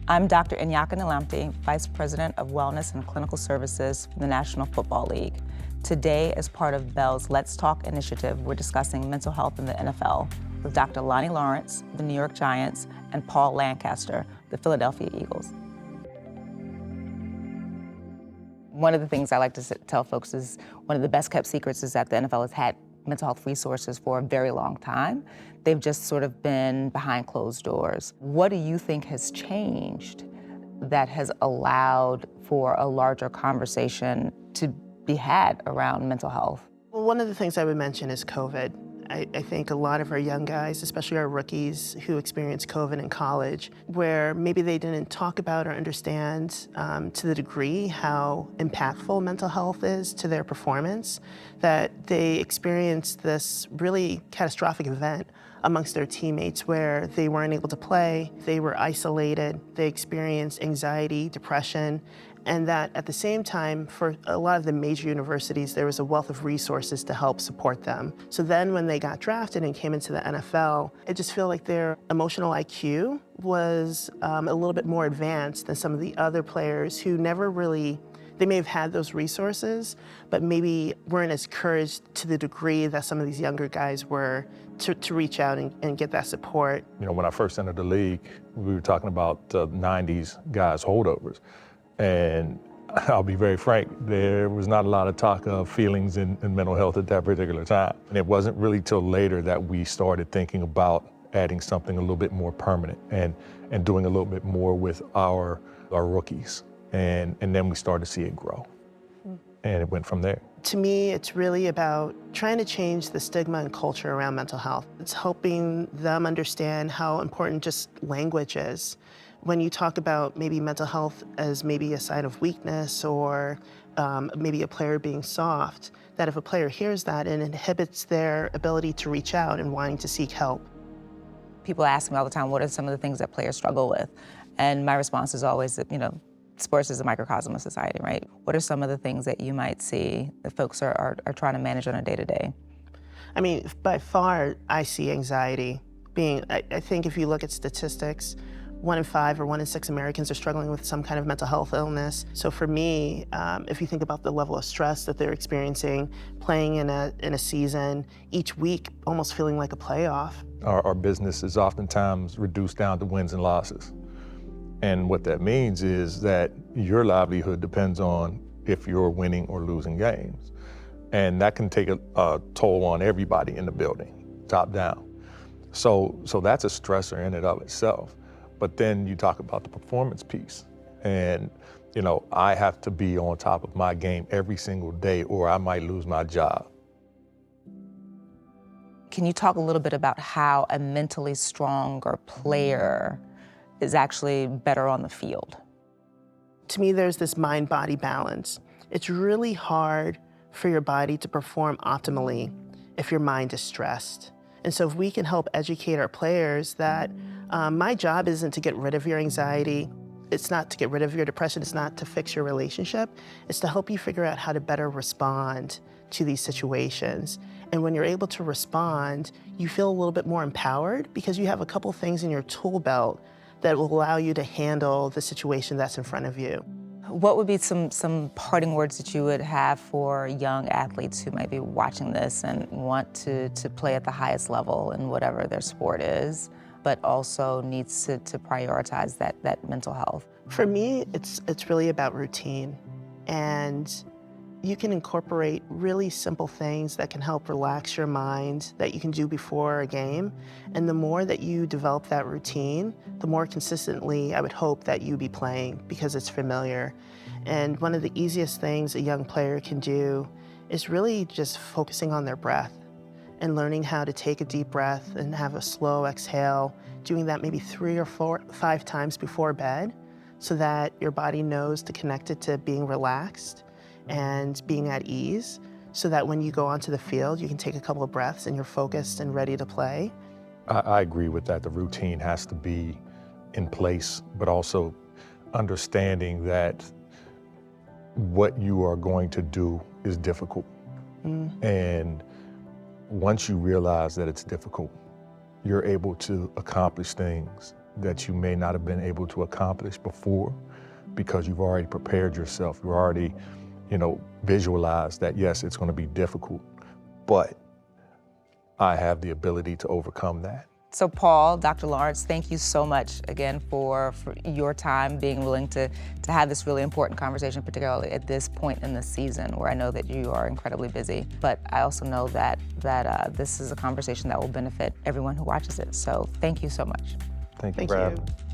I'm Dr. Nyaka NiiLampti, Vice President of Wellness and Clinical Services for the National Football League. Today, as part of Bell's Let's Talk initiative, we're discussing mental health in the NFL with Dr. Lonnie Lawrence, the New York Giants, and Paul Lancaster, the Philadelphia Eagles. One of the things I like to tell folks is one of the best kept secrets is that the NFL has had mental health resources for a very long time. They've just sort of been behind closed doors. What do you think has changed that has allowed for a larger conversation to be had around mental health? Well, one of the things I would mention is COVID. I think a lot of our young guys, especially our rookies who experienced COVID in college, where maybe they didn't talk about or understand to the degree how impactful mental health is to their performance, that they experienced this really catastrophic event amongst their teammates where they weren't able to play, they were isolated, they experienced anxiety, depression, and that at the same time, for a lot of the major universities, there was a wealth of resources to help support them. So then when they got drafted and came into the NFL, I just feel like their emotional IQ was a little bit more advanced than some of the other players who never really, they may have had those resources, but maybe weren't as encouraged to the degree that some of these younger guys were to reach out and get that support. You know, when I first entered the league, we were talking about 90s guys holdovers. And I'll be very frank, there was not a lot of talk of feelings and mental health at that particular time. And it wasn't really till later that we started thinking about adding something a little bit more permanent and doing a little bit more with our rookies. And then we started to see it grow. And it went from there. To me, it's really about trying to change the stigma and culture around mental health. It's helping them understand how important just language is. When you talk about maybe mental health as maybe a sign of weakness or maybe a player being soft, that if a player hears that, it inhibits their ability to reach out and wanting to seek help. People ask me all the time, what are some of the things that players struggle with? And my response is always that, sports is a microcosm of society, right? What are some of the things that you might see that folks are trying to manage on a day-to-day? I mean, by far, I see anxiety being, I think if you look at statistics, 1 in 5 or 1 in 6 Americans are struggling with some kind of mental health illness. So for me, if you think about the level of stress that they're experiencing, playing in a season, each week almost feeling like a playoff. Our business is oftentimes reduced down to wins and losses. And what that means is that your livelihood depends on if you're winning or losing games. And that can take a toll on everybody in the building, top down. So that's a stressor in and of itself. But then you talk about the performance piece. And, I have to be on top of my game every single day or I might lose my job. Can you talk a little bit about how a mentally stronger player is actually better on the field? To me, there's this mind-body balance. It's really hard for your body to perform optimally if your mind is stressed. And so if we can help educate our players that my job isn't to get rid of your anxiety, it's not to get rid of your depression, it's not to fix your relationship, it's to help you figure out how to better respond to these situations. And when you're able to respond, you feel a little bit more empowered because you have a couple things in your tool belt that will allow you to handle the situation that's in front of you. What would be some parting words that you would have for young athletes who might be watching this and want to play at the highest level in whatever their sport is, but also needs to prioritize that mental health? For me, it's really about routine. And you can incorporate really simple things that can help relax your mind that you can do before a game. And the more that you develop that routine, the more consistently I would hope that you be playing because it's familiar. And one of the easiest things a young player can do is really just focusing on their breath and learning how to take a deep breath and have a slow exhale, doing that maybe 3 or 4, 5 times before bed so that your body knows to connect it to being relaxed and being at ease so that when you go onto the field, you can take a couple of breaths and you're focused and ready to play. I agree with that. The routine has to be in place, but also understanding that what you are going to do is difficult. And once you realize that it's difficult, you're able to accomplish things that you may not have been able to accomplish before because you've already prepared yourself. You already, visualized that, yes, it's going to be difficult, but I have the ability to overcome that. So Paul, Dr. Lawrence, thank you so much again for your time, being willing to have this really important conversation, particularly at this point in the season where I know that you are incredibly busy. But I also know that this is a conversation that will benefit everyone who watches it. So thank you so much. Thank you Thank for you. having me.